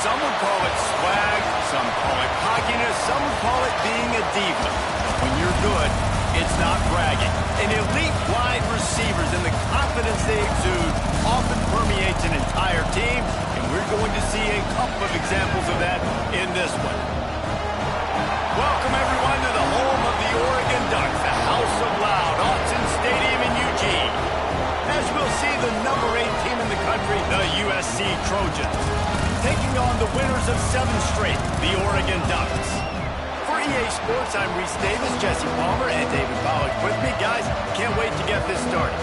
Some would call it swag, some call it cockiness, some would call it being a diva. But when you're good, it's not bragging. And elite wide receivers and the confidence they exude often permeates an entire team, and we're going to see a couple of examples of that in this one. Welcome, everyone, to the home of the Oregon Ducks, the House of Loud, Autzen Stadium in Eugene. As we'll see, the number 8 team in the country, the USC Trojans, taking on the winners of 7 straight, the Oregon Ducks. For EA Sports, I'm Reese Davis, Jesse Palmer, and David Pollack with me. Guys, can't wait to get this started.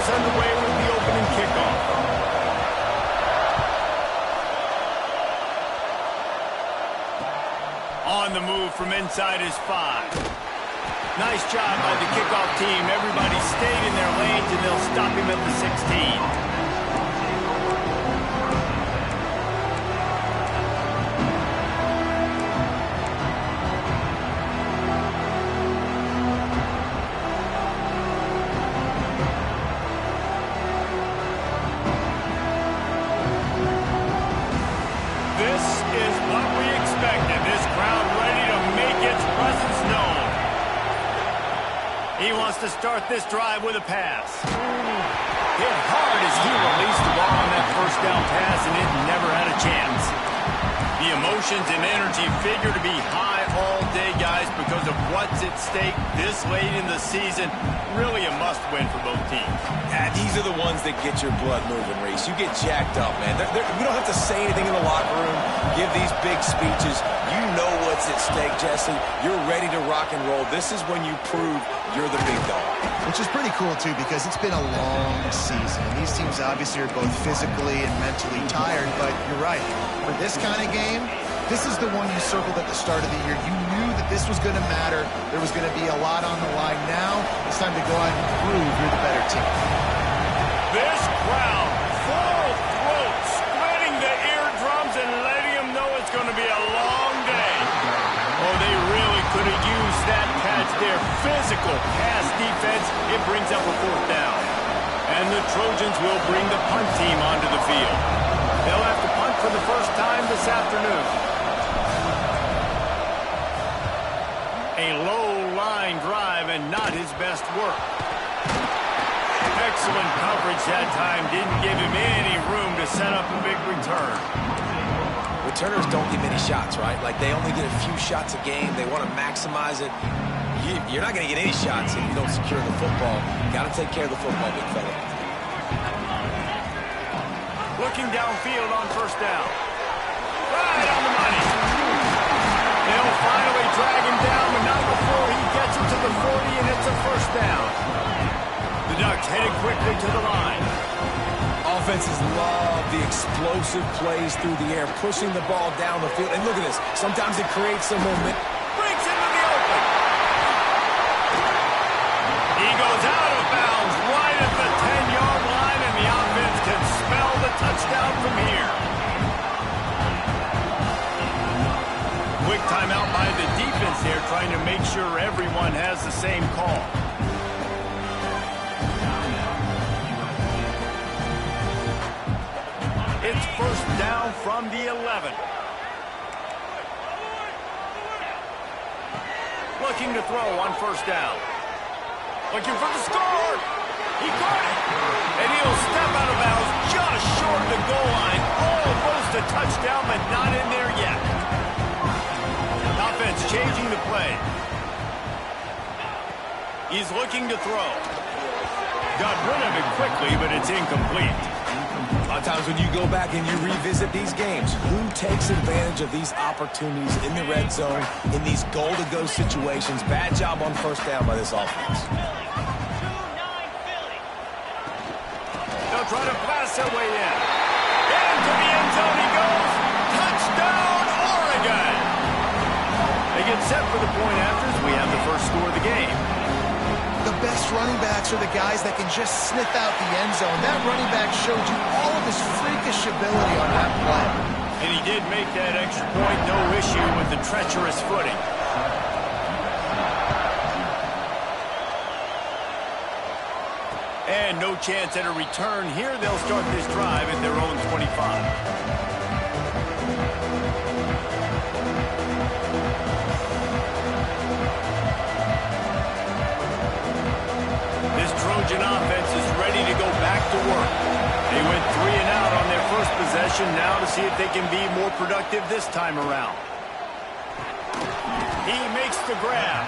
Underway with the opening kickoff. On the move from inside his 5. Nice job by the kickoff team. Everybody stayed in their lanes, and they'll stop him at the 16. He wants to start this drive with a pass. Hit hard as he released the ball on that first down pass, and it never had a chance. The emotions and energy figure to be high all day, guys, because of what's at stake this late in the season. Really a must-win for both teams. Yeah, these are the ones that get your blood moving, Reese. You get jacked up, man. We don't have to say anything in the locker room, give these big speeches. You know what's at stake, Jesse. You're ready to rock and roll. This is when you prove you're the big dog. Which is pretty cool, too, because it's been a long season. These teams obviously are both physically and mentally tired, but you're right. For this kind of game, this is the one you circled at the start of the year. You knew that this was going to matter. There was going to be a lot on the line. Now it's time to go out and prove you're the better team. This crowd, full throat, splitting the eardrums and letting them know it's going to be a long day. Oh, they really could have used that catch there. Physical pass defense. It brings up a 4th down. And the Trojans will bring the punt team onto the field. They'll have to punt for the first time this afternoon. A low-line drive and not his best work. Excellent coverage that time. Didn't give him any room to set up a big return. Returners don't give any shots, right? Like, they only get a few shots a game. They want to maximize it. You're not going to get any shots if you don't secure the football. Got to take care of the football, big fella. Looking downfield on first down. Right on the money. They'll finally drag him down, but not before he gets it to the 40, and it's a first down. The Ducks headed quickly to the line. Offenses love the explosive plays through the air, pushing the ball down the field. And look at this. Sometimes it creates some momentum. Breaks into the open. He goes out of bounds right at the 10-yard line, and the offense can smell the touchdown from here. Quick timeout by the defense there, trying to make sure everyone has the same call. It's first down from the 11. Looking to throw on first down. Looking for the score. He got it. And he'll step out of bounds just short of the goal line. Almost a touchdown, but not in there yet. Offense changing the play. He's looking to throw. Got rid of it quickly, but it's incomplete. A lot of times when you go back and you revisit these games, who takes advantage of these opportunities in the red zone, in these goal-to-go situations? Bad job on first down by this offense. They'll try to pass their way in. Into the end zone he goes. Touchdown, Oregon! They get set for the point after as we have the first score of the game. The best running backs are the guys that can just sniff out the end zone. That running back showed you all of his freakish ability on that play. And he did make that extra point, no issue with the treacherous footing. And no chance at a return here. They'll start this drive at their own 25. Trojan offense is ready to go back to work. They went 3 and out on their first possession, now to see if they can be more productive this time around. He makes the grab.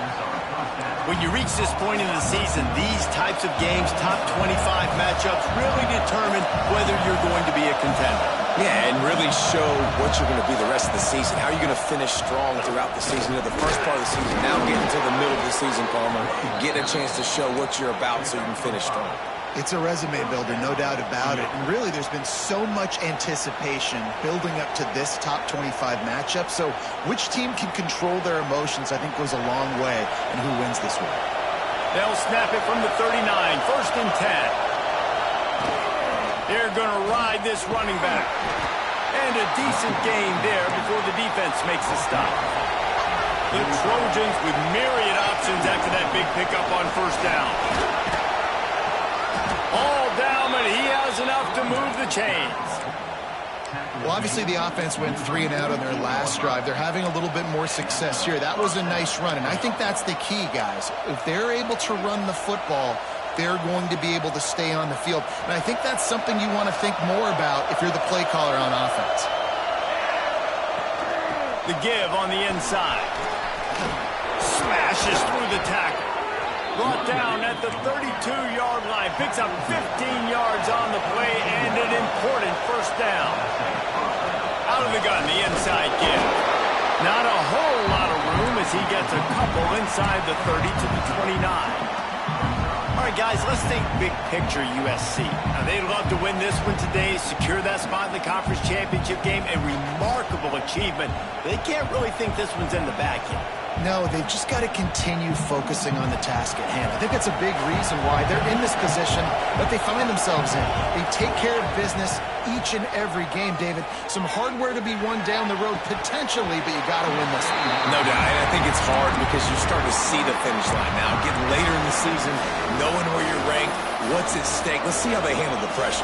When you reach this point in the season, these types of games, top 25 matchups, really determine whether you're going to be a contender. Yeah, and really show what you're going to be the rest of the season. How are you going to finish strong throughout the season? You know, the first part of the season, now getting to the middle of the season, Palmer, getting a chance to show what you're about so you can finish strong. It's a resume builder, no doubt about it. And really, there's been so much anticipation building up to this top 25 matchup. So which team can control their emotions, I think, goes a long way in who wins this one. They'll snap it from the 39, 1st and 10. They're going to ride this running back. And a decent gain there before the defense makes the stop. The Trojans with myriad options after that big pickup on 1st down. All down, but he has enough to move the chains. Well, obviously the offense went 3 and out on their last drive. They're having a little bit more success here. That was a nice run, and I think that's the key, guys. If they're able to run the football, they're going to be able to stay on the field. And I think that's something you want to think more about if you're the play caller on offense. The give on the inside. Smashes through the tackle. Brought down at the 32-yard line. Picks up 15 yards on the play and an important 1st down. Out of the gun, the inside give. Not a whole lot of room as he gets a couple inside the 30 to the 29. All right, guys, let's think big picture USC. Now, they'd love to win this one today, secure that spot in the conference championship game, a remarkable achievement. They can't really think this one's in the bag yet. No, they've just got to continue focusing on the task at hand. I think that's a big reason why they're in this position that they find themselves in. They take care of business each and every game, David. Some hardware to be won down the road, potentially, but you got to win this one. No doubt, and I think it's hard because you're starting to see the finish line now. Getting later in the season, knowing where you're ranked, what's at stake. Let's see how they handle the pressure.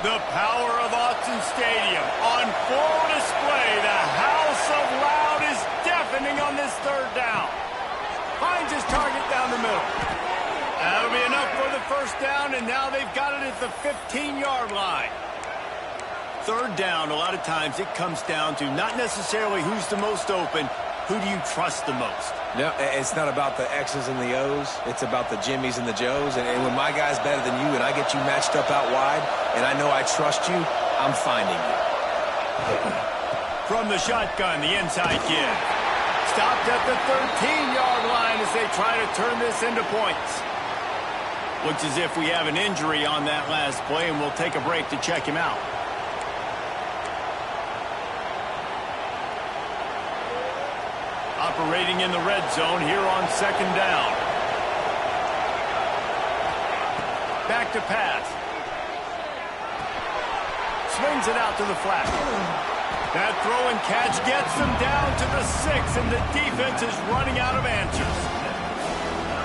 The power of Autzen Stadium on full display. The house of loud is deafening on this 3rd down. Finds his target down the middle. That'll be enough for the 1st down, and now they've got it at the 15-yard line. 3rd down, a lot of times it comes down to not necessarily who's the most open, who do you trust the most? No, it's not about the X's and the O's. It's about the Jimmys and the Joes. And when my guy's better than you and I get you matched up out wide and I know I trust you, I'm finding you. From the shotgun, the inside give. Stopped at the 13-yard line as they try to turn this into points. Looks as if we have an injury on that last play, and we'll take a break to check him out. Operating in the red zone here on 2nd down. Back to pass. Swings it out to the flat. That throw and catch gets them down to the 6, and the defense is running out of answers.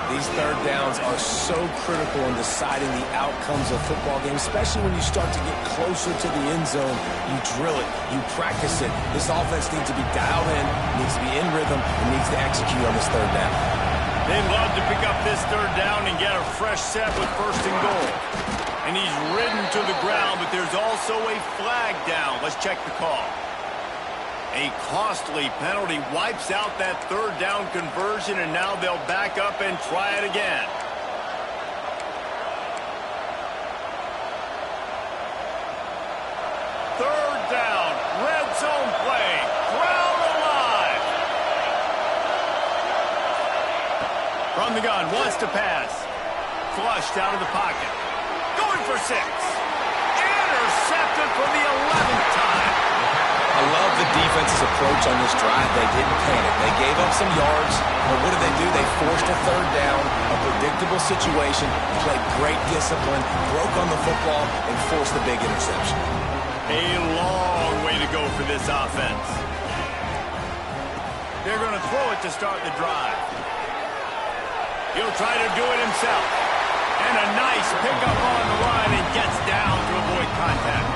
These 3rd downs are so critical in deciding the outcomes of football games, especially when you start to get closer to the end zone. You drill it, you practice it. This offense needs to be dialed in, needs to be in rhythm, and needs to execute on this 3rd down. They'd love to pick up this 3rd down and get a fresh set with 1st and goal. And he's ridden to the ground, but there's also a flag down. Let's check the call. A costly penalty wipes out that 3rd down conversion, and now they'll back up and try it again. Third down, red zone play, crowd alive. From the gun, wants to pass. flushed out of the pocket. Going for 6. Intercepted for the 11th time. I love the defense's approach on this drive. They didn't panic. They gave up some yards, but what did they do? They forced a third down, a predictable situation, played great discipline, broke on the football, and forced the big interception. A long way to go for this offense. They're going to throw it to start the drive. He'll try to do it himself. And a nice pickup on the line and gets down to avoid contact.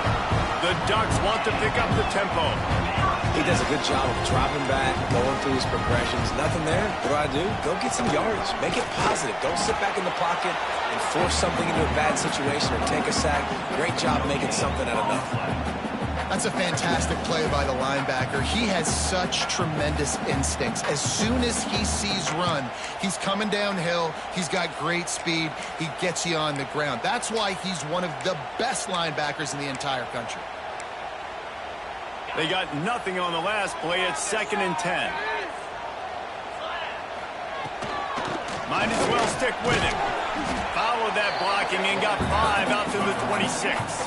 The Ducks want to pick up the tempo. He does a good job of dropping back, going through his progressions. Nothing there. What do? Go get some yardage. Make it positive. Don't sit back in the pocket and force something into a bad situation or take a sack. Great job making something out of nothing. That's a fantastic play by the linebacker. He has such tremendous instincts. As soon as he sees run, he's coming downhill. He's got great speed. He gets you on the ground. That's why he's one of the best linebackers in the entire country. They got nothing on the last play. It's 2nd and 10. Might as well stick with him. Followed that blocking and got 5 out to the 26.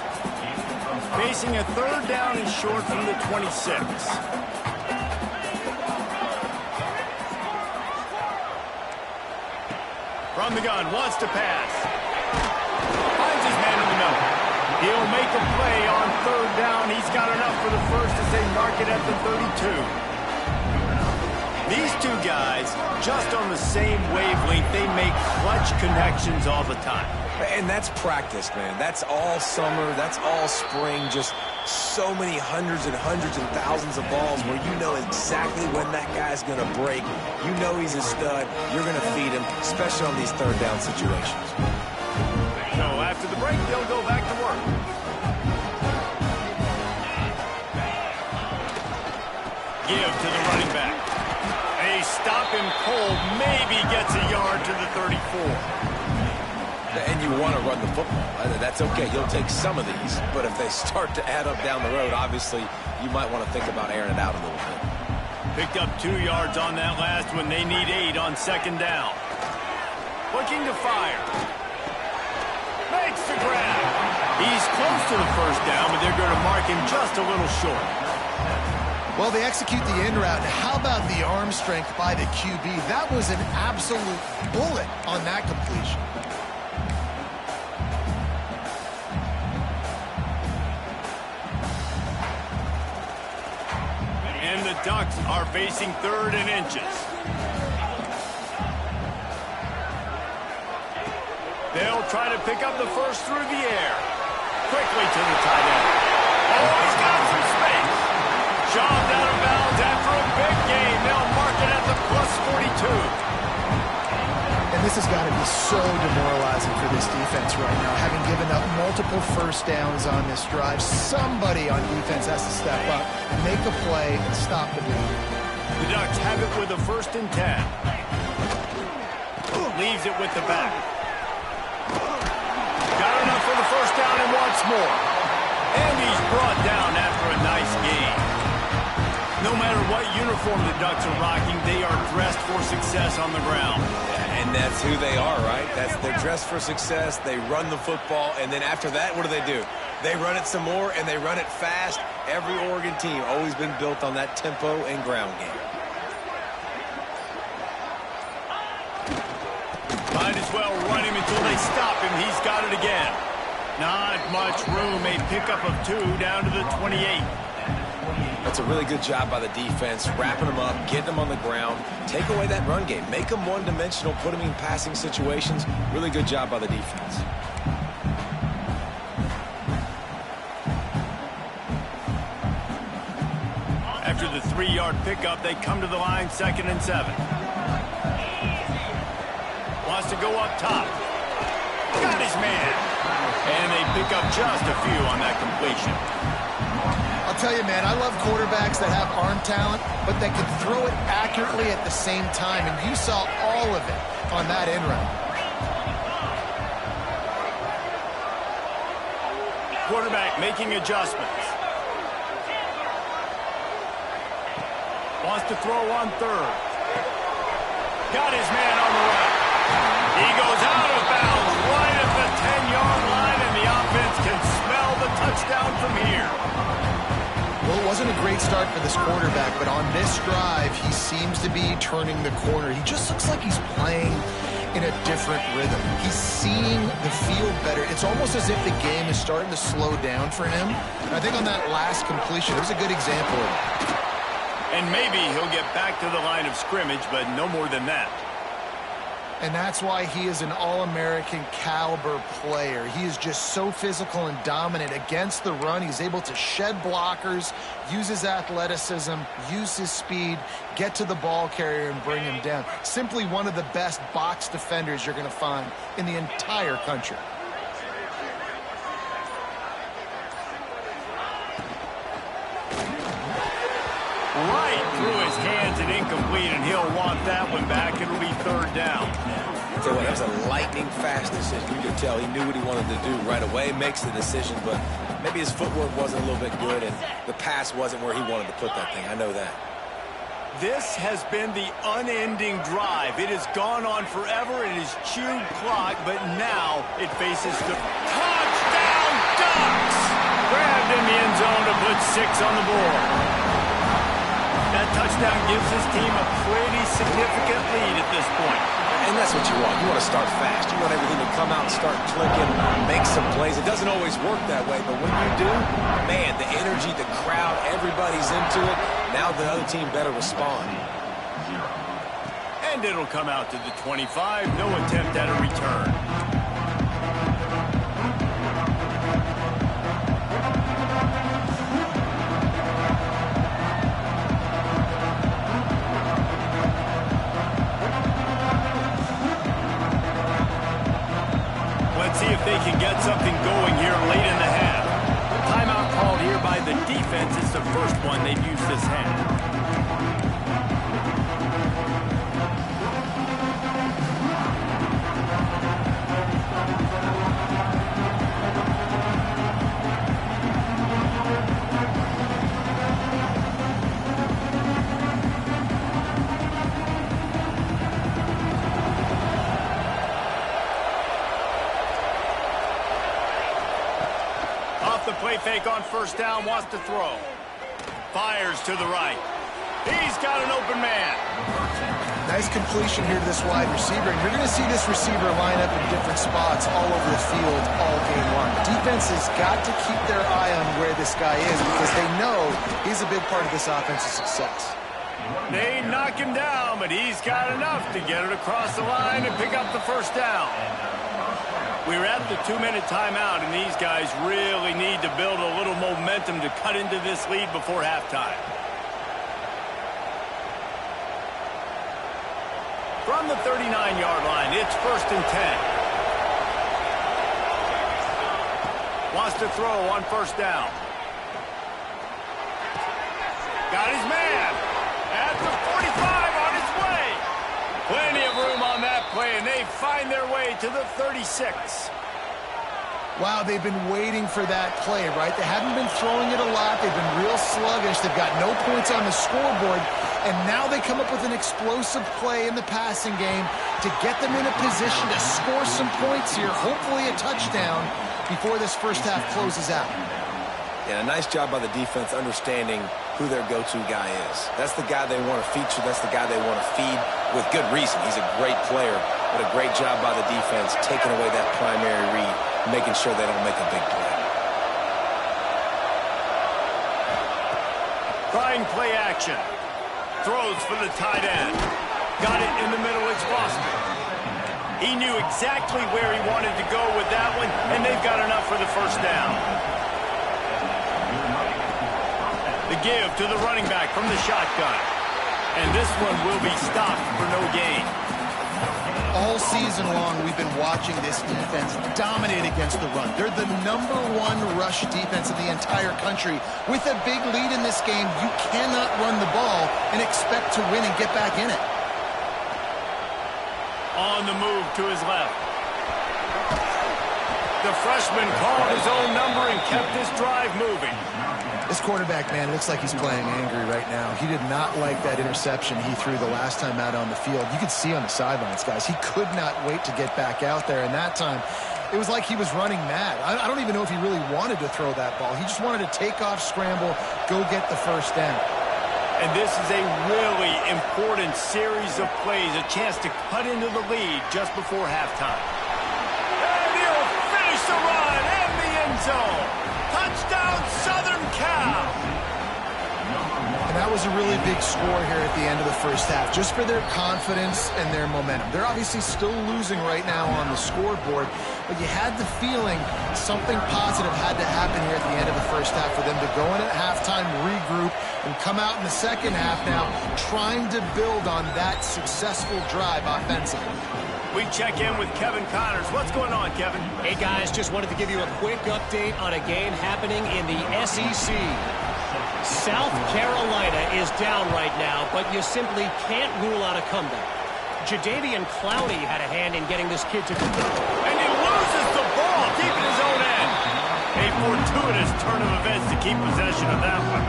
Facing a 3rd down and short from the 26. From the gun, wants to pass. Finds his man in the middle. He'll make a play on 3rd down. He's got enough for the first as they mark it at the 32. These two guys, just on the same wavelength, they make clutch connections all the time. And that's practice, man. That's all summer. That's all spring. Just so many hundreds and thousands of balls where you know exactly when that guy's going to break. You know he's a stud. You're going to feed him, especially on these 3rd down situations. So after the break, they'll go back to work. Give to the running back. They stop him cold. Maybe gets a yard to the 34. And you want to run the football. That's okay. You'll take some of these. But if they start to add up down the road, obviously, you might want to think about airing it out a little bit. Picked up 2 yards on that last one. They need 8 on 2nd down. Looking to fire. Makes the grab. He's close to the 1st down, but they're going to mark him just a little short. Well, they execute the in route. How about the arm strength by the QB? That was an absolute bullet on that completion. And the Ducks are facing 3rd and inches. They'll try to pick up the first through the air. Quickly to the tight end. Oh, he's got some space. Shoved out of bounds after a big game. They'll mark it at the +42. And this has got to be so demoralizing for this defense right now. Having given up multiple 1st downs on this drive, somebody on defense has to step up, make a play, and stop the bleed. The Ducks have it with a 1st and 10. Leaves it with the back. Got enough for the 1st down and wants more. And he's brought down after a nice game. No matter what uniform the Ducks are rocking, they are dressed for success on the ground. And that's who they are, right? They're dressed for success. They run the football, and then after that, what do? They run it some more, and they run it fast. Every Oregon team always been built on that tempo and ground game. Might as well run him until they stop him. He's got it again. Not much room. A pickup of 2 down to the 28. That's a really good job by the defense, wrapping them up, getting them on the ground. Take away that run game. Make them one-dimensional, put them in passing situations. Really good job by the defense. After the 3-yard pickup, they come to the line 2nd and 7. Wants to go up top. Got his man. And they pick up just a few on that completion. I'll tell you, man, I love quarterbacks that have arm talent, but that can throw it accurately at the same time, and you saw all of it on that in route. Quarterback making adjustments. Wants to throw on 3rd. Got his man on the right. He goes out of bounds touchdown from here. Well, it wasn't a great start for this quarterback, but on this drive, he seems to be turning the corner. He just looks like he's playing in a different rhythm. He's seeing the field better. It's almost as if the game is starting to slow down for him. And I think on that last completion, it was a good example of it. And maybe he'll get back to the line of scrimmage, but no more than that. And that's why he is an All-American caliber player. He is just so physical and dominant against the run. He's able to shed blockers, use his athleticism, use his speed, get to the ball carrier and bring him down. Simply one of the best box defenders you're going to find in the entire country. Right through his hands and incomplete, and he'll want that one back. It'll be third down. So that was a lightning-fast decision. You could tell he knew what he wanted to do right away, makes the decision, but maybe his footwork wasn't a little bit good, and the pass wasn't where he wanted to put that thing. I know that. This has been the unending drive. It has gone on forever. It has chewed clock, but now it faces the touchdown Ducks! Grabbed in the end zone to put 6 on the board. That touchdown gives his team a pretty significant lead at this point. And that's what you want. You want to start fast. You want everything to come out and start clicking, make some plays. It doesn't always work that way, but when you do, man, the energy, the crowd, everybody's into it. Now the other team better respond. And it'll come out to the 25. No attempt at a return. See if they can get something going here late in the half. Timeout called here by the defense. It's the first one they've used this half. The play fake on first down, wants to throw. Fires to the right. He's got an open man. Nice completion here to this wide receiver. And you're going to see this receiver line up in different spots all over the field all game long. Defense has got to keep their eye on where this guy is because they know he's a big part of this offense's success. They knock him down, but he's got enough to get it across the line and pick up the first down. We're at the 2-minute timeout, and these guys really need to build a little momentum to cut into this lead before halftime. From the 39-yard line, it's 1st and 10. Wants to throw on first down. Got his man at the 45 on his way. Plenty of room on that play, and they find their way to the 36. Wow, they've been waiting for that play, right? They haven't been throwing it a lot. They've been real sluggish. They've got no points on the scoreboard, and now they come up with an explosive play in the passing game to get them in a position to score some points here, hopefully a touchdown, before this first half closes out. And a nice job by the defense understanding who their go-to guy is. That's the guy they want to feature. That's the guy they want to feed with good reason. He's a great player, but a great job by the defense taking away that primary read, making sure they don't make a big play. Trying play action. Throws for the tight end. Got it in the middle. It's Foster. He knew exactly where he wanted to go with that one, and they've got enough for the first down. The give to the running back from the shotgun. And this one will be stopped for no gain. All season long, we've been watching this defense dominate against the run. They're the #1 rush defense in the entire country. With a big lead in this game, you cannot run the ball and expect to win and get back in it. On the move to his left. The freshman called his own number and kept this drive moving. This quarterback, man, it looks like he's playing angry right now. He did not like that interception he threw the last time out on the field. You could see on the sidelines, guys, he could not wait to get back out there. And that time, it was like he was running mad. I don't even know if he really wanted to throw that ball. He just wanted to take off, scramble, go get the first down. And this is a really important series of plays, a chance to cut into the lead just before halftime. And he'll finish the run in the end zone. Touchdown, Southern Cal. And that was a really big score here at the end of the first half, just for their confidence and their momentum. They're obviously still losing right now on the scoreboard, but you had the feeling something positive had to happen here at the end of the first half for them to go in at halftime, regroup, and come out in the second half now trying to build on that successful drive offensively. We check in with Kevin Connors. What's going on, Kevin? Hey, guys, just wanted to give you a quick update on a game happening in the SEC. South Carolina is down right now, but you simply can't rule out a comeback. Jadeveon Clowney had a hand in getting this kid to... And he loses the ball, keeping his own end. A fortuitous turn of events to keep possession of that one.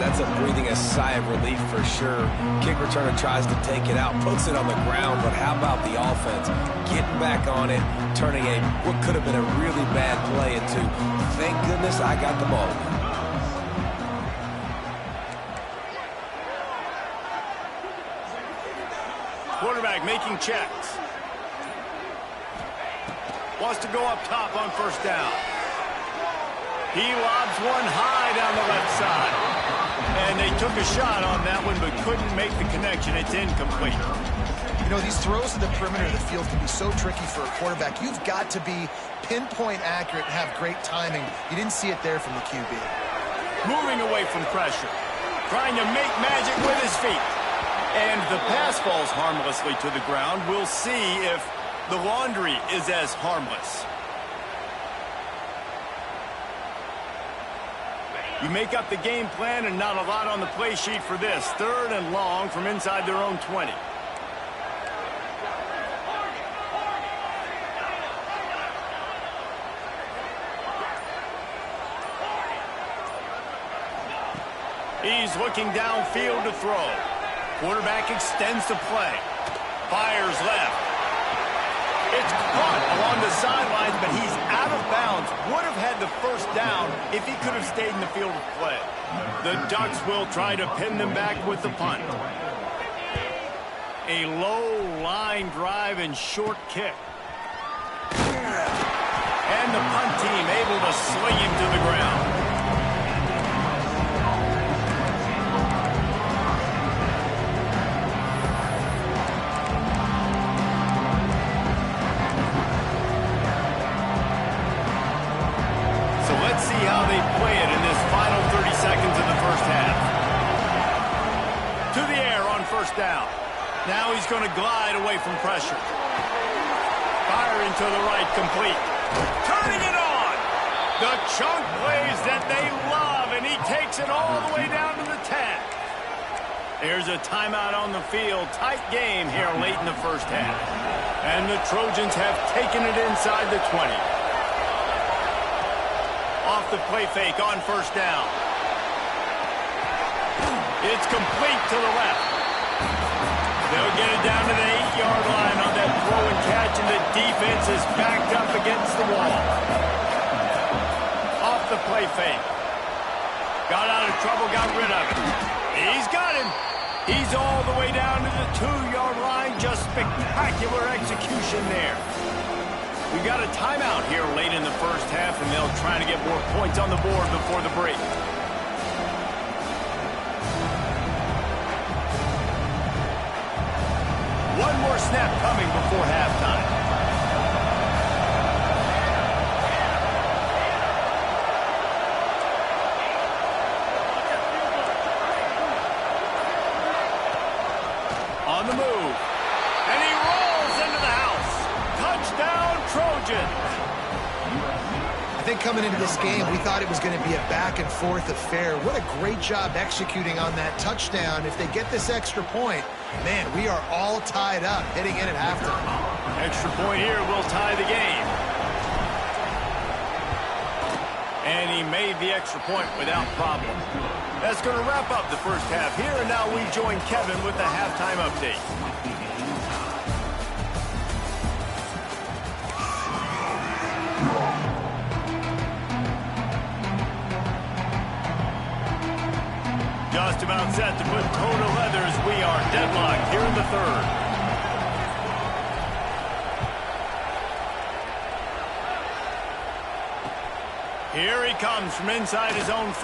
That's a breathing a sigh of relief for sure. Kick returner tries to take it out, puts it on the ground, but how about the offense getting back on it, turning what could have been a really bad play into, thank goodness I got the ball. Quarterback making checks. Wants to go up top on first down. He lobs one high down the left side. And they took a shot on that one, but couldn't make the connection. It's incomplete. You know, these throws to the perimeter of the field can be so tricky for a quarterback. You've got to be pinpoint accurate and have great timing. You didn't see it there from the QB. Moving away from pressure. Trying to make magic with his feet. And the pass falls harmlessly to the ground. We'll see if the laundry is as harmless. You make up the game plan and not a lot on the play sheet for this. 3rd and long from inside their own 20. He's looking downfield to throw. Quarterback extends the play. Fires left. It's caught along the sidelines, but he's out of bounds. Would have had the first down if he could have stayed in the field of play. The Ducks will try to pin them back with the punt. A low line drive and short kick. And the punt team able to sling him to the ground. How they play it in this final 30 seconds of the first half. To the air on first down. Now he's going to glide away from pressure. Firing to the right, complete. Turning it on. The chunk plays that they love, and he takes it all the way down to the 10. There's a timeout on the field. Tight game here late in the first half. And the Trojans have taken it inside the 20. Off the play fake on first down. It's complete to the left. They'll get it down to the 8-yard line on that throw and catch, and the defense is backed up against the wall. Off the play fake. Got out of trouble, got rid of it. He's got him. He's all the way down to the 2-yard line. Just spectacular execution there. We got a timeout here late in the first half, and they'll try to get more points on the board before the break. One more snap coming before halftime. On the move. And he rolls into the house. Touchdown, Trojans. I think coming into this game, we thought it was going to be a back-and-forth affair. What a great job executing on that touchdown. If they get this extra point, man, we are all tied up heading in at halftime. Extra point here will tie the game. And he made the extra point without problem. That's going to wrap up the first half here, and now we join Kevin with the halftime update. Just about set to put toe to leathers. We are deadlocked here in the third. Here he comes from inside his own 5.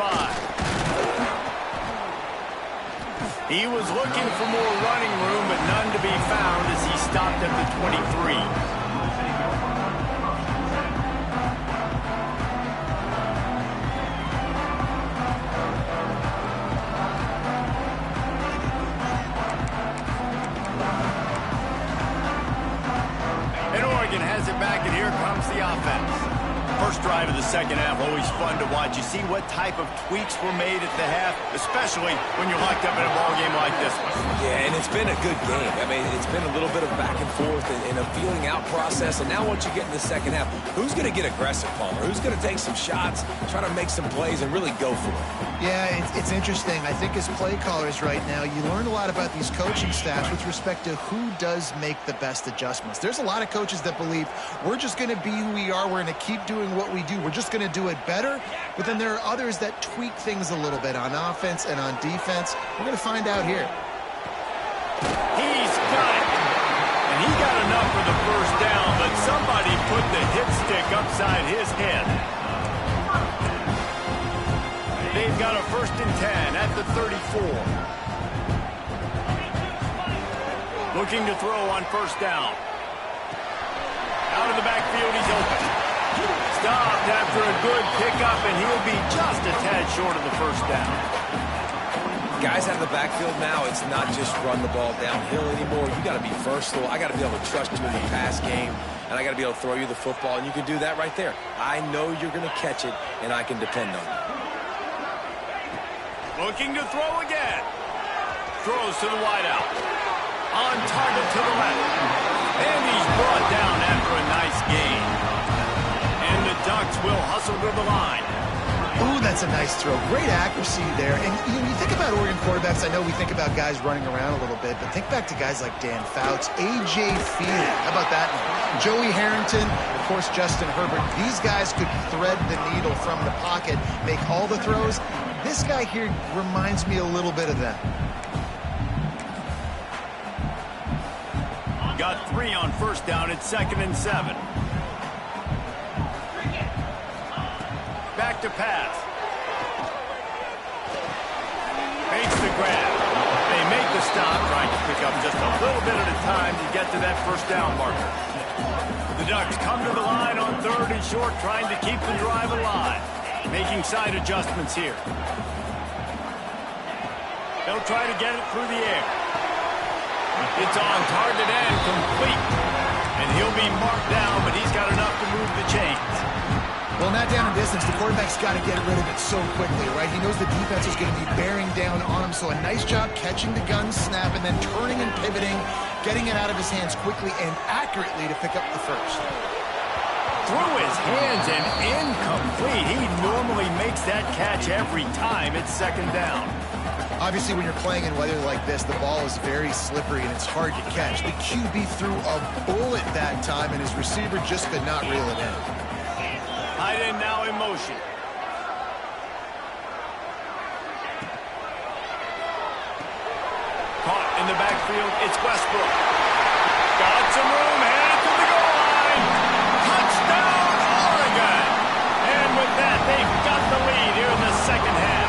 He was looking for more running room, but none to be found as he stopped at the 23. Has it back, and here comes the offense. First drive of the second half, always fun to watch. You see what type of tweaks were made at the half, especially when you're locked up in a ball game like this one. Yeah, and it's been a good game. I mean, it's been a little bit of back and forth and a feeling out process. And now once you get in the second half, who's going to get aggressive, Palmer? Who's going to take some shots, try to make some plays, and really go for it? Yeah, it's interesting. I think as play callers right now, you learn a lot about these coaching staffs with respect to who does make the best adjustments. There's a lot of coaches that believe we're just going to be who we are. We're going to keep doing what we do. We're just going to do it better. But then there are others that tweak things a little bit on offense and on defense. We're going to find out here. He's got it. And he got enough for the first down, but somebody put the hit stick upside his head. They've got a 1st and 10 at the 34. Looking to throw on first down. Out of the backfield, he's open. Stopped after a good pickup, and he'll be just a tad short of the first down. Guys out of the backfield now, it's not just run the ball downhill anymore. You got to be versatile. I got to be able to trust you in the pass game, and I got to be able to throw you the football, and you can do that right there. I know you're going to catch it, and I can depend on it. Looking to throw again. Throws to the wideout. On target to the left. And he's brought down after a nice gain. And the Ducks will hustle to the line. Ooh, that's a nice throw. Great accuracy there. And you think about Oregon quarterbacks, I know we think about guys running around a little bit, but think back to guys like Dan Fouts, A.J. Feely. How about that? Joey Harrington, of course, Justin Herbert. These guys could thread the needle from the pocket, make all the throws. This guy here reminds me a little bit of that. Got 3 on first down at 2nd and 7. Back to pass. Makes the grab. They make the stop, trying to pick up just a little bit at a time to get to that first down marker. The Ducks come to the line on 3rd and short, trying to keep the drive alive. Making side adjustments here. They'll try to get it through the air. It's on target and complete. And he'll be marked down, but he's got enough to move the chains. Well, not down in distance. The quarterback's got to get rid of it so quickly, right? He knows the defense is going to be bearing down on him. So a nice job catching the gun snap and then turning and pivoting, getting it out of his hands quickly and accurately to pick up the first. Through his hands and incomplete. He normally makes that catch every time it's 2nd down. Obviously, when you're playing in weather like this, the ball is very slippery and it's hard to catch. The QB threw a bullet that time, and his receiver just could not reel it in. Tight end now in motion. Caught in the backfield, it's Westbrook. Got some room, headed to the goal line. Touchdown, Oregon! And with that, they've got the lead here in the second half.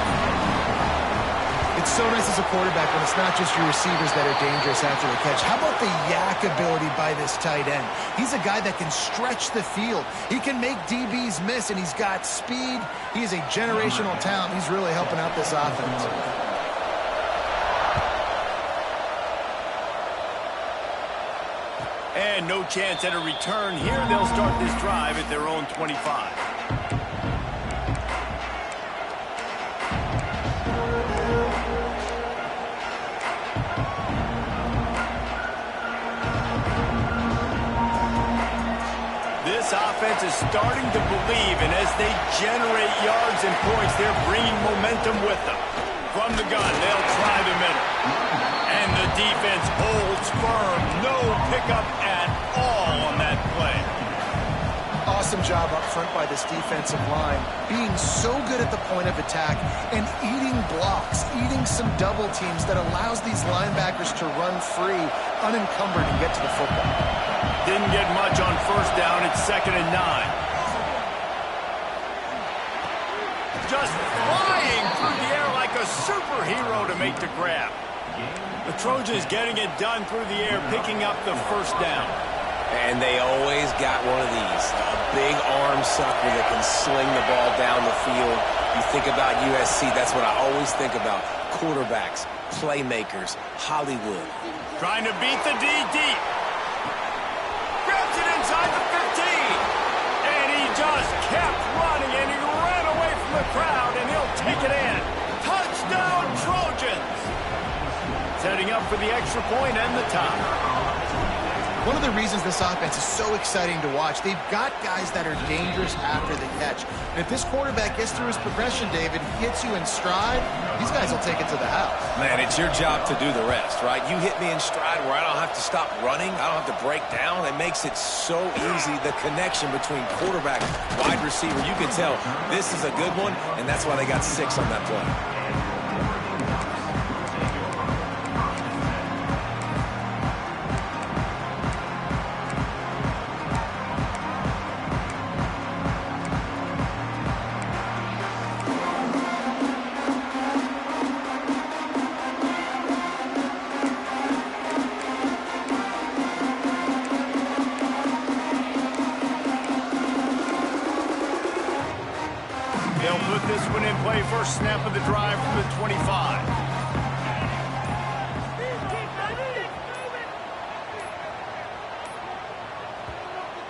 It's so nice as a quarterback when it's not just your receivers that are dangerous after the catch. How about the yak ability by this tight end? He's a guy that can stretch the field. He can make DBs miss, and he's got speed. He is a generational talent. He's really helping out this offense. And no chance at a return here. They'll start this drive at their own 25. This offense is starting to believe, and as they generate yards and points, they're bringing momentum with them. From the gun, they'll try the middle. And the defense holds firm. No pickup at all on that play. Awesome job up front by this defensive line, being so good at the point of attack and eating blocks, eating some double teams that allows these linebackers to run free, unencumbered, and get to the football. Didn't get much on first down. It's 2nd and 9. Just flying through the air like a superhero to make the grab. The Trojans getting it done through the air, picking up the first down. And they always got one of these, a big arm sucker that can sling the ball down the field. You think about USC, that's what I always think about. Quarterbacks, playmakers, Hollywood. Trying to beat the D deep. Grabs it inside the 15. And he just kept running, and he ran away from the crowd, and he'll take it in. Touchdown, Trojans! Setting up for the extra point and the tie. One of the reasons this offense is so exciting to watch, they've got guys that are dangerous after the catch. And if this quarterback gets through his progression, David, hits you in stride, these guys will take it to the house. Man, it's your job to do the rest, right? You hit me in stride where I don't have to stop running. I don't have to break down. It makes it so easy, the connection between quarterback, wide receiver. You can tell this is a good one, and that's why they got 6 on that play. They'll put this one in play, first snap of the drive from the 25.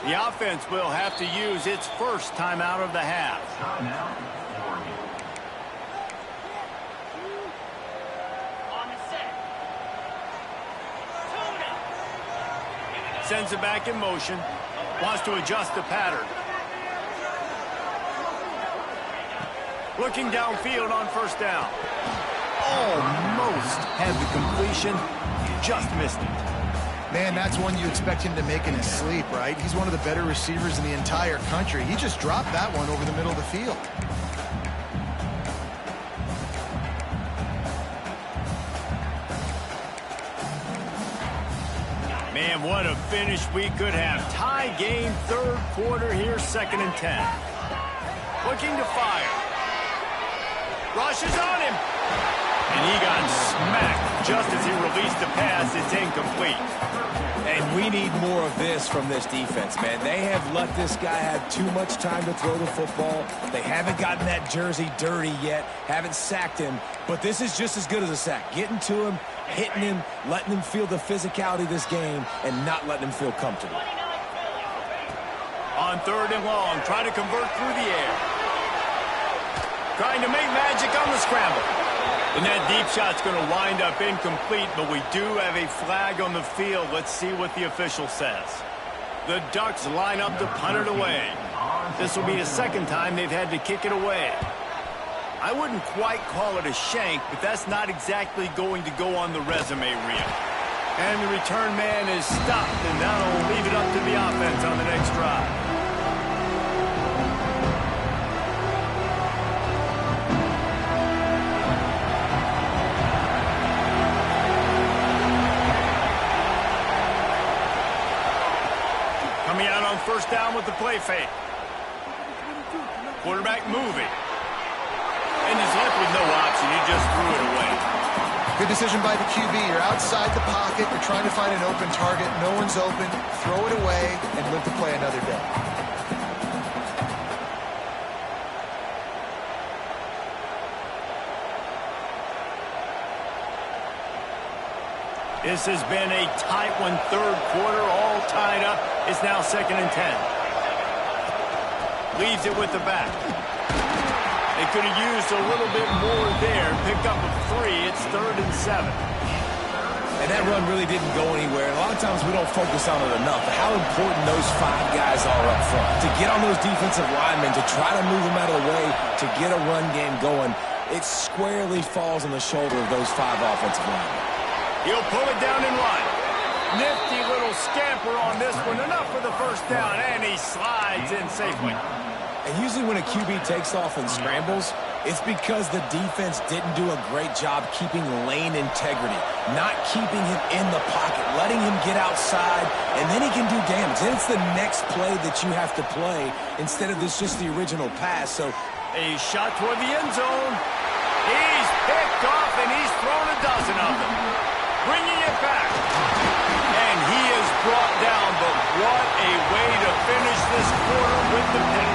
The offense will have to use its first timeout of the half. Sends it back in motion. Wants to adjust the pattern. Looking downfield on first down. Almost had the completion. Just missed it. Man, that's one you expect him to make in his sleep, right? He's one of the better receivers in the entire country. He just dropped that one over the middle of the field. Man, what a finish we could have. Tie game, third quarter here, 2nd and 10. Looking to fire. Rushes on him. And he got smacked just as he released the pass. It's incomplete. And we need more of this from this defense, man. They have let this guy have too much time to throw the football. They haven't gotten that jersey dirty yet, haven't sacked him. But this is just as good as a sack. Getting to him, hitting him, letting him feel the physicality of this game, and not letting him feel comfortable. On 3rd and long, trying to convert through the air. Trying to make magic on the scramble. And that deep shot's going to wind up incomplete, but we do have a flag on the field. Let's see what the official says. The Ducks line up to punt it away. This will be the 2nd time they've had to kick it away. I wouldn't quite call it a shank, but that's not exactly going to go on the resume reel. And the return man is stopped, and that'll leave it up to the offense on the next drive. Coming out on first down with the play fake. Quarterback moving. And he's left with no option. He just threw it away. Good decision by the QB. You're outside the pocket. You're trying to find an open target. No one's open. Throw it away and live to play another day. This has been a tight one, third quarter, all tied up. It's now 2nd and 10. Leaves it with the back. They could have used a little bit more there. Pick up a 3. It's 3rd and 7. And And that run really didn't go anywhere. And a lot of times we don't focus on it enough, but how important those 5 guys are up front. To get on those defensive linemen, to try to move them out of the way, to get a run game going, it squarely falls on the shoulder of those 5 offensive linemen. He'll pull it down and run. Nifty little scamper on this one. Enough for the first down, and he slides in safely. And usually when a QB takes off and scrambles, it's because the defense didn't do a great job keeping lane integrity, not keeping him in the pocket, letting him get outside, and then he can do damage. Then it's the next play that you have to play instead of just the original pass. So a shot toward the end zone. He's picked off, and he's thrown a dozen of them. Bringing it back. And he is brought down, but what a way to finish this quarter with the pick.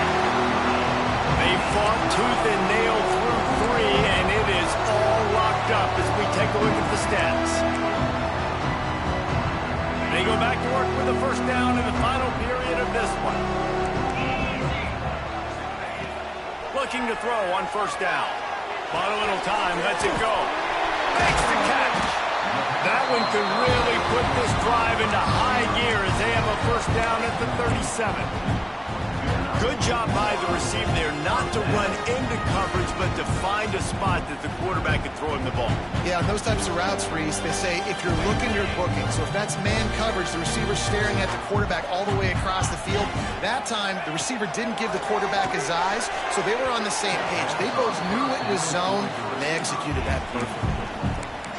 They fought tooth and nail through 3, and it is all locked up as we take a look at the stats. They go back to work with the first down in the final period of this one. Looking to throw on first down. Bought a little time, lets it go. Makes the catch. That one could really put this drive into high gear as they have a first down at the 37. Good job by the receiver there, not to run into coverage, but to find a spot that the quarterback could throw him the ball. Yeah, on those types of routes, Reese, they say if you're looking, you're booking. So if that's man coverage, the receiver's staring at the quarterback all the way across the field. That time, the receiver didn't give the quarterback his eyes, so they were on the same page. They both knew it was zone, and they executed that perfectly.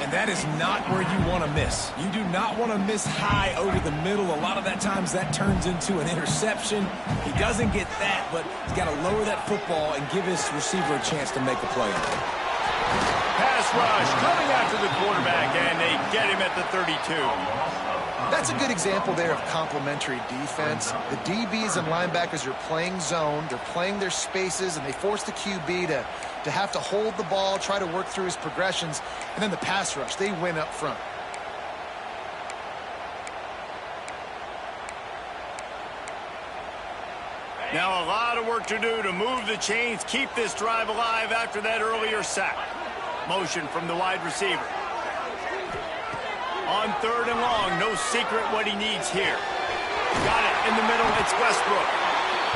And that is not where you want to miss. You do not want to miss high over the middle. A lot of that times that turns into an interception. He doesn't get that, but he's got to lower that football and give his receiver a chance to make a play. Pass rush coming after the quarterback, and they get him at the 32. That's a good example there of complementary defense. The DBs and linebackers are playing zone. They're playing their spaces, and they force the QB to have to hold the ball, try to work through his progressions, and then the pass rush, they win up front. Now a lot of work to do to move the chains, keep this drive alive after that earlier sack. Motion from the wide receiver. On 3rd and long, no secret what he needs here. Got it in the middle, it's Westbrook.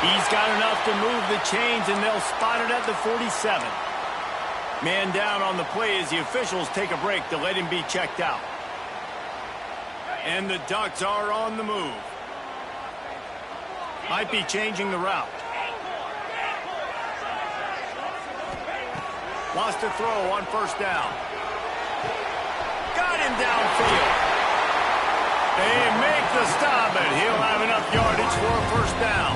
He's got enough to move the chains, and they'll spot it at the 47. Man down on the play as the officials take a break to let him be checked out. And the Ducks are on the move. Might be changing the route. Lost a throw on first down. Got him downfield. They make the stop, and he'll have enough yardage for a first down.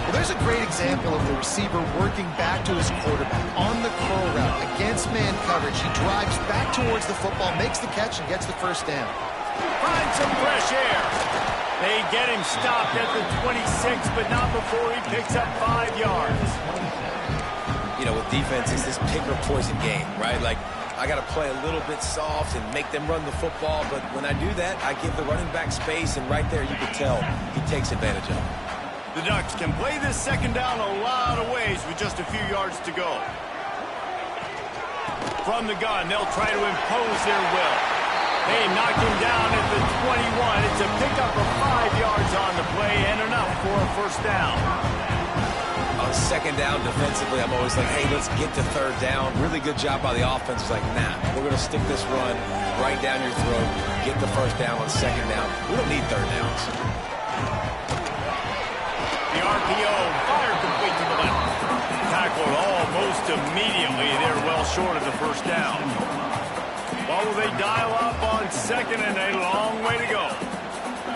Well, there's a great example of the receiver working back to his quarterback on the curl route against man coverage. He drives back towards the football, makes the catch, and gets the first down. Find some fresh air. They get him stopped at the 26, but not before he picks up 5 yards. You know, with defense, it's this pick or poison game, right? Like, I got to play a little bit soft and make them run the football, but when I do that, I give the running back space, and right there you can tell he takes advantage of it. The Ducks can play this second down a lot of ways with just a few yards to go. From the gun, they'll try to impose their will. They knock him down at the 21. It's a pickup of 5 yards on the play and enough for a first down. On second down defensively, I'm always like, hey, let's get to 3rd down. Really good job by the offense. It's like, nah, we're going to stick this run right down your throat, get the first down on second down. We don't need 3rd downs. The RPO fired complete to the left. Tackled almost immediately. They're well short of the first down. Well, will they dial up on second, and a long way to go.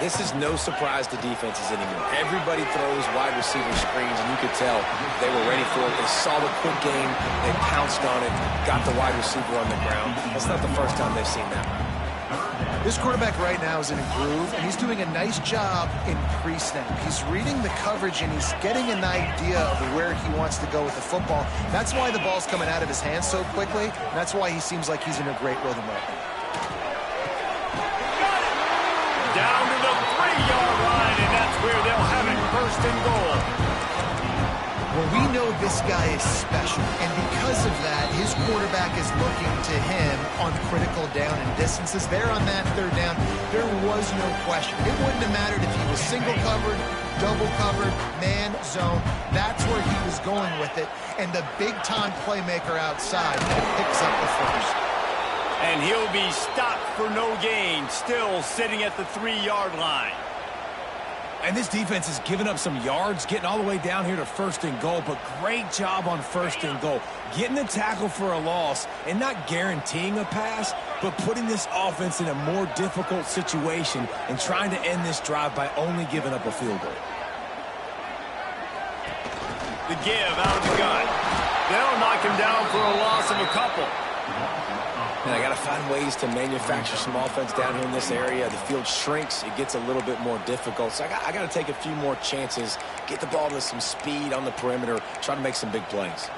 This is no surprise to defenses anymore. Everybody throws wide receiver screens, and you could tell they were ready for it. They saw the quick game. They pounced on it, got the wide receiver on the ground. That's not the first time they've seen that. This quarterback right now is in a groove, and he's doing a nice job in pre-snap. He's reading the coverage, and he's getting an idea of where he wants to go with the football. That's why the ball's coming out of his hands so quickly, and that's why he seems like he's in a great rhythm right now. Down to the 3-yard line, and that's where they'll have it, 1st and goal. Well, we know this guy is special, and because of that, his quarterback is looking to him on critical down and distances. There on that third down, there was no question. It wouldn't have mattered if he was single covered, double covered, man, zone. That's where he was going with it, and the big-time playmaker outside picks up the first. And he'll be stopped for no gain, still sitting at the 3-yard line. And this defense has given up some yards, getting all the way down here to 1st and goal, but great job on 1st and goal. Getting the tackle for a loss and not guaranteeing a pass, but putting this offense in a more difficult situation and trying to end this drive by only giving up a field goal. The give out of the gun. They'll knock him down for a loss of a couple. And I got to find ways to manufacture some offense down here in this area. The field shrinks. It gets a little bit more difficult. So I got to take a few more chances, get the ball to some speed on the perimeter, try to make some big plays.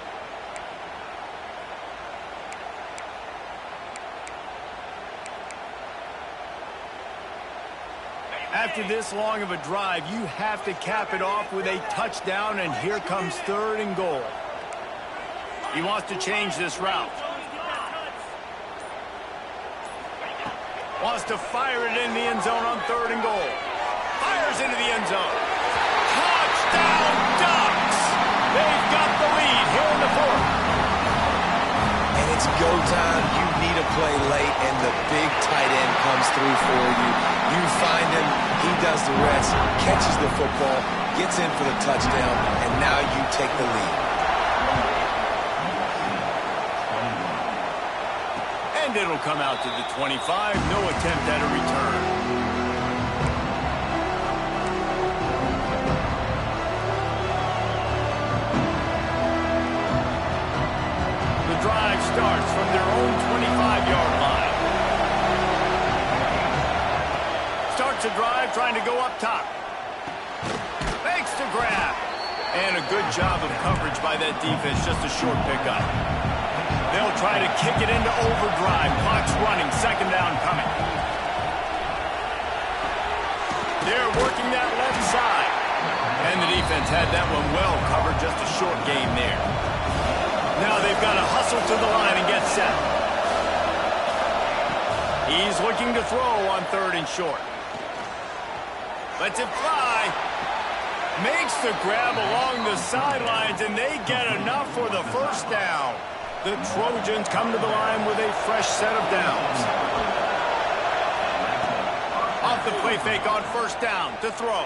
After this long of a drive, you have to cap it off with a touchdown, and here comes 3rd and goal. He wants to change this route. Wants to fire it in the end zone on 3rd and goal. Fires into the end zone. Touchdown Ducks! They've got the lead here in the 4th. And it's go time. You need a play late, and the big tight end comes through for you. You find him, he does the rest, catches the football, gets in for the touchdown, and now you take the lead. And it'll come out to the 25. No attempt at a return. The drive starts from their own 25-yard line. Starts a drive trying to go up top. Makes the grab. And a good job of coverage by that defense. Just a short pickup. They'll try to kick it into overdrive. Clock's running. 2nd down coming. They're working that left side. And the defense had that one well covered. Just a short gain there. Now they've got to hustle to the line and get set. He's looking to throw on 3rd and short. Lets it fly. Makes the grab along the sidelines, and they get enough for the 1st down. The Trojans come to the line with a fresh set of downs. Off the play fake on 1st down to throw.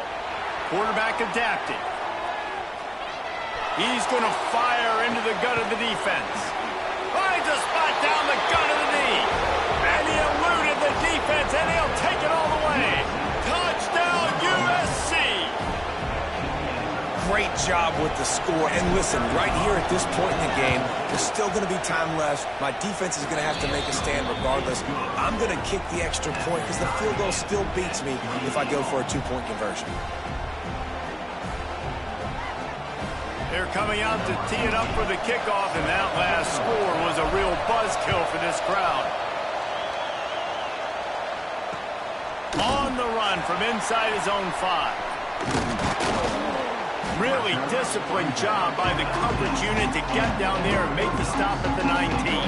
Quarterback adapting. He's going to fire into the gut of the defense. Finds a spot down the gut of the knee. And he eluded the defense, and he'll take it all the way. Touchdown, USC! Great job with the score. And listen, right here at this point in the game, there's still going to be time left. My defense is going to have to make a stand regardless. I'm going to kick the extra point because the field goal still beats me if I go for a 2-point conversion. They're coming out to tee it up for the kickoff, and that last score was a real buzzkill for this crowd. On the run from inside his own 5. Really disciplined job by the coverage unit to get down there and make the stop at the 19.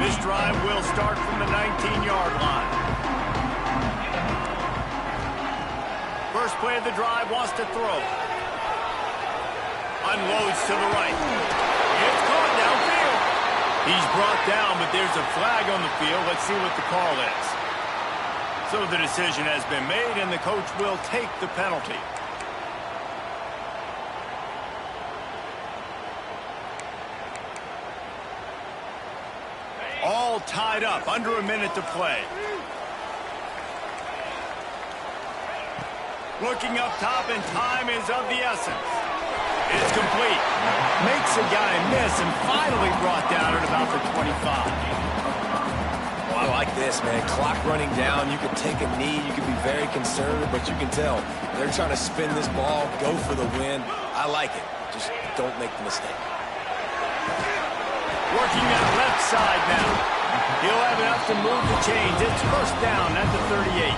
This drive will start from the 19-yard line. First play of the drive, wants to throw. Unloads to the right. It's caught downfield. He's brought down, but there's a flag on the field. Let's see what the call is. So the decision has been made, and the coach will take the penalty. All tied up, under a minute to play. Looking up top, and time is of the essence. It's complete. Makes a guy miss, and finally brought down at about the 25. Well, I like this, man. Clock running down. You could take a knee. You could be very conservative, but you can tell they're trying to spin this ball, go for the win. I like it. Just don't make the mistake. Working that left side now. He'll have enough to move the chains. It's first down at the 38.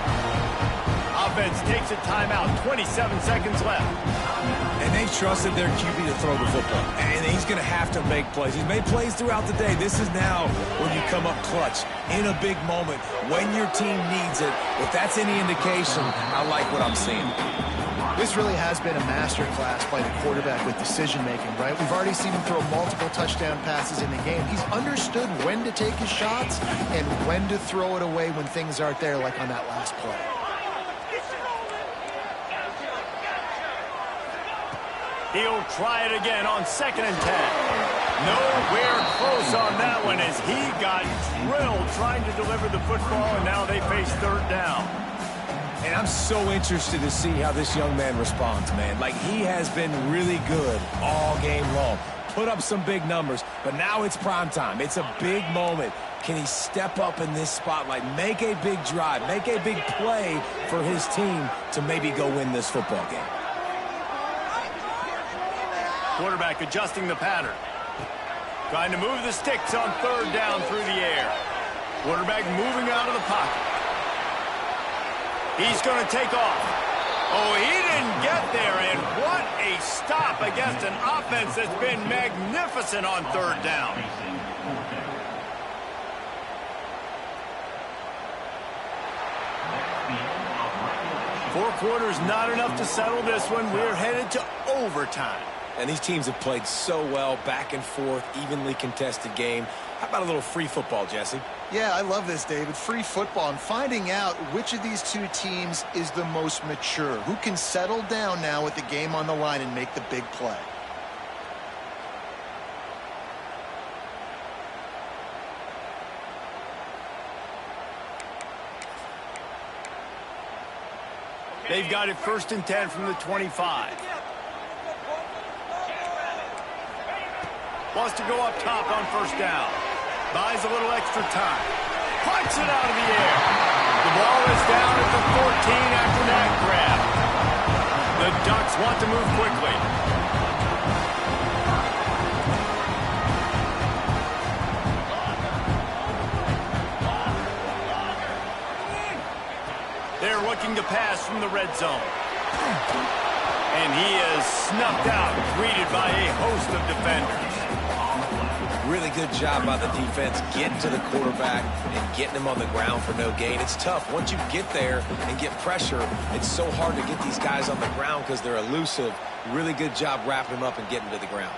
Offense takes a timeout. 27 seconds left. And they trusted their QB to throw the football. And he's going to have to make plays. He's made plays throughout the day. This is now when you come up clutch in a big moment when your team needs it. If that's any indication, I like what I'm seeing. This really has been a masterclass by the quarterback with decision-making, right? We've already seen him throw multiple touchdown passes in the game. He's understood when to take his shots and when to throw it away when things aren't there, like on that last play. He'll try it again on 2nd and 10. Nowhere close on that one as he got drilled trying to deliver the football, and now they face 3rd down. And I'm so interested to see how this young man responds, man. Like, he has been really good all game long. Put up some big numbers, but now it's prime time. It's a big moment. Can he step up in this spotlight, make a big drive, make a big play for his team to maybe go win this football game? Quarterback adjusting the pattern. Trying to move the sticks on 3rd down through the air. Quarterback moving out of the pocket. He's going to take off. Oh, he didn't get there, and what a stop against an offense that's been magnificent on 3rd down. Four quarters not enough to settle this one. We're headed to overtime. And these teams have played so well, back and forth, evenly contested game. How about a little free football, Jesse? Yeah, I love this, David. Free football and finding out which of these two teams is the most mature, who can settle down now with the game on the line and make the big play. They've got it 1st and 10 from the 25. Wants to go up top on 1st down. Buys a little extra time. Punts it out of the air. The ball is down at the 14 after that grab. The Ducks want to move quickly. They're looking to pass from the red zone. And he is snuffed out, greeted by a host of defenders. Really good job by the defense getting to the quarterback and getting him on the ground for no gain. It's tough. Once you get there and get pressure, it's so hard to get these guys on the ground because they're elusive. Really good job wrapping him up and getting to the ground.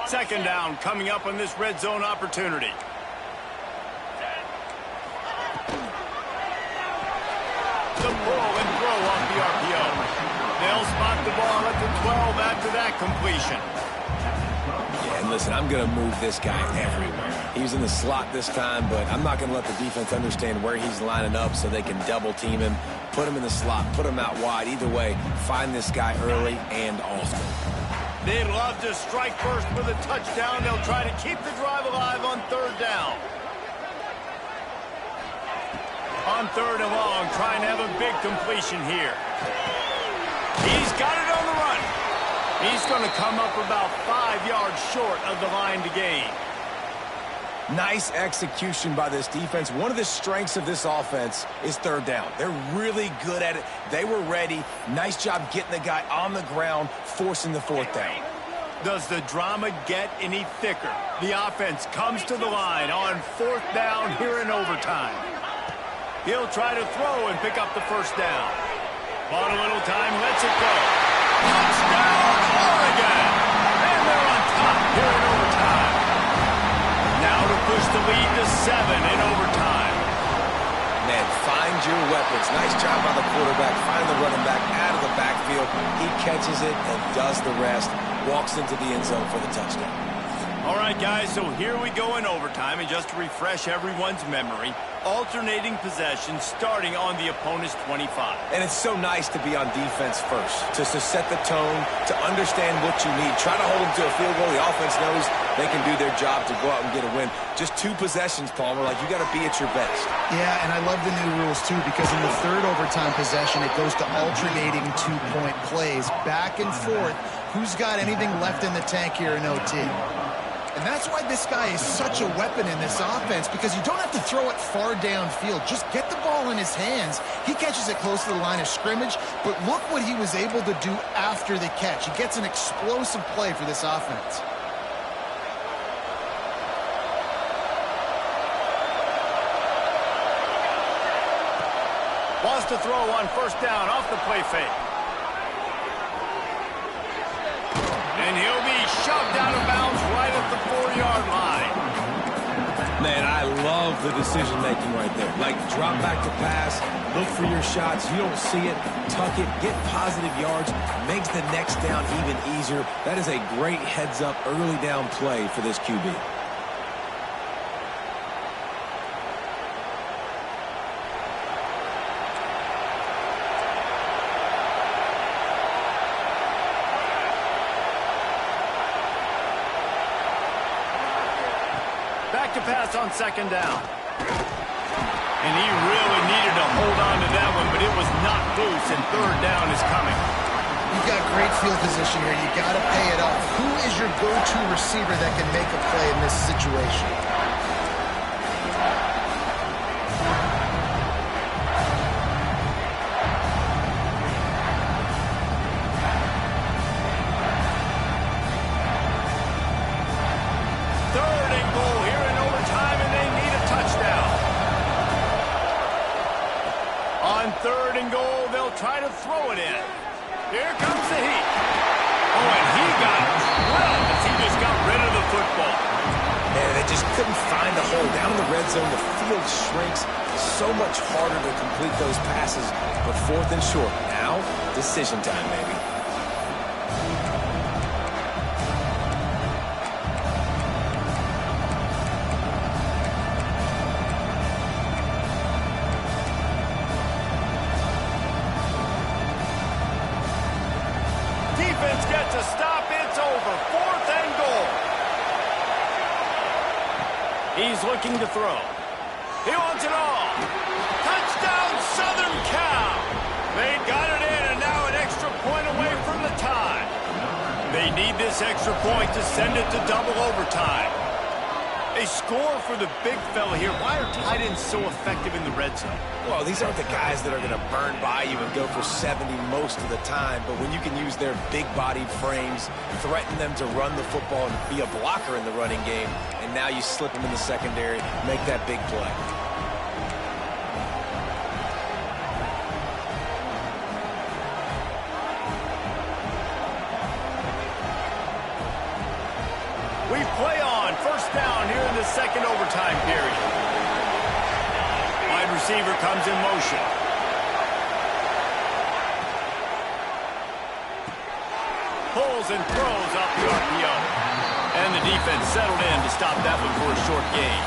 2nd down coming up on this red zone opportunity. The pull and throw off the RPO. They'll spot the ball at the 12 after that completion. Yeah, and listen, I'm going to move this guy everywhere. He's in the slot this time, but I'm not going to let the defense understand where he's lining up so they can double team him, put him in the slot, put him out wide. Either way, find this guy early and often. They'd love to strike first with a touchdown. They'll try to keep the drive alive on 3rd down. On 3rd and long, trying to have a big completion here. He's got it on the run. He's going to come up about 5 yards short of the line to gain. Nice execution by this defense. One of the strengths of this offense is 3rd down. They're really good at it. They were ready. Nice job getting the guy on the ground, forcing the 4th down. Does the drama get any thicker? The offense comes to the line on 4th down here in overtime. He'll try to throw and pick up the 1st down. Bought a little time, lets it go. Touchdown, Oregon! And they're on top here in overtime. Now to push the lead to 7 in overtime. Man, find your weapons. Nice job by the quarterback. Find the running back out of the backfield. He catches it and does the rest. Walks into the end zone for the touchdown. All right, guys, so here we go in overtime, and just to refresh everyone's memory, alternating possession starting on the opponent's 25. And it's so nice to be on defense first, to set the tone, to understand what you need. Try to hold them to a field goal. The offense knows they can do their job to go out and get a win. Just 2 possessions, Palmer. Like, you got to be at your best. Yeah, and I love the new rules, too, because in the third overtime possession, it goes to alternating 2-point plays, back and forth. Who's got anything left in the tank here in OT? And that's why this guy is such a weapon in this offense, because you don't have to throw it far downfield. Just get the ball in his hands. He catches it close to the line of scrimmage, but look what he was able to do after the catch. He gets an explosive play for this offense. Wants to throw on first down off the play fake. And he'll be shoved out of bounds right at the 4-yard line. Man, I love the decision-making right there. Like, drop back to pass, look for your shots. You don't see it, tuck it, get positive yards, makes the next down even easier. That is a great heads-up early down play for this QB. Back to pass on second down. And he really needed to hold on to that one, but it was knocked loose, and third down is coming. You've got great field position here. You got to pay it off. Who is your go-to receiver that can make a play in this situation? Third and goal, they'll try to throw it in. Here comes the heat. Oh, and he got drilled as he just got rid of the football. Man, they just couldn't find the hole. Down in the red zone, the field shrinks. So much harder to complete those passes. But fourth and short. Now, decision time, maybe. Gets a stop, it's over. Fourth and goal. He's looking to throw. He wants it all. Touchdown, Southern Cal. They got it in, and now an extra point away from the tie. They need this extra point to send it to double overtime. A score for the big fella here. Why are tight ends so effective in the red zone? Well, these aren't the guys that are going to burn by you and go for 70 most of the time, but when you can use their big-bodied frames, threaten them to run the football and be a blocker in the running game, and now you slip them in the secondary, make that big play. We play on first down here in the second overtime period. Wide receiver comes in motion. Pulls and throws off the RPO. And the defense settled in to stop that one for a short gain.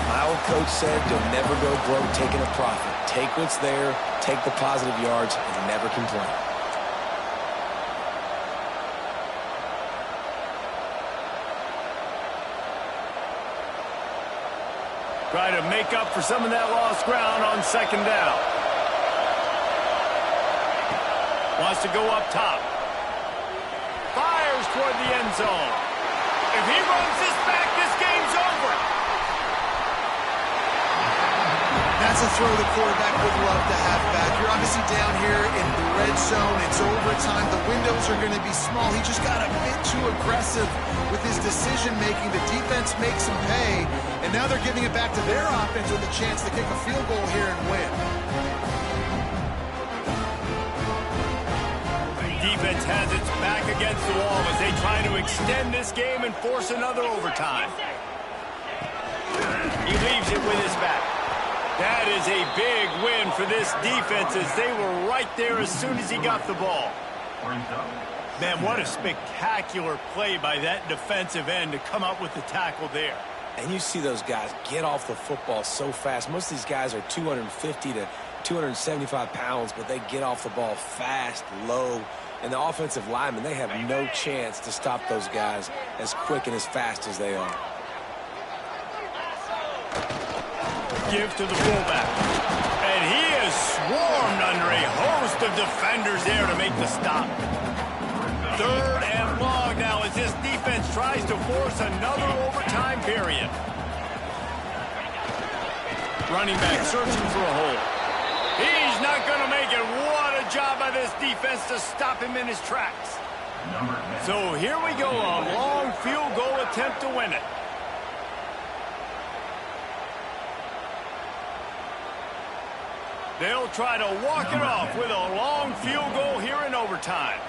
My old coach said you'll never go broke taking a profit. Take what's there, take the positive yards, and never complain. Try to make up for some of that lost ground on second down. Wants to go up top. Fires toward the end zone. If he runs this back, this game's over. That's a throw the quarterback would love to have back. You're obviously down here in the red zone. It's overtime. The windows are going to be small. He just got a bit too aggressive with his decision-making. The defense makes him pay, and now they're giving it back to their offense with a chance to kick a field goal here and win. Defense has its back against the wall as they try to extend this game and force another overtime. He leaves it with his back. That is a big win for this defense as they were right there as soon as he got the ball. Man, what a spectacular play by that defensive end to come up with the tackle there. And you see those guys get off the football so fast. Most of these guys are 250 to 275 pounds, but they get off the ball fast, low. And the offensive linemen, they have no chance to stop those guys as quick and as fast as they are. Give to the fullback. And he is swarmed under a host of defenders there to make the stop. 3rd and long now as this defense tries to force another overtime period. Running back searching for a hole. He's not going to make it. What a job by this defense to stop him in his tracks. So here we go, a long field goal attempt to win it. They'll try to walk it off with a long field goal here in overtime.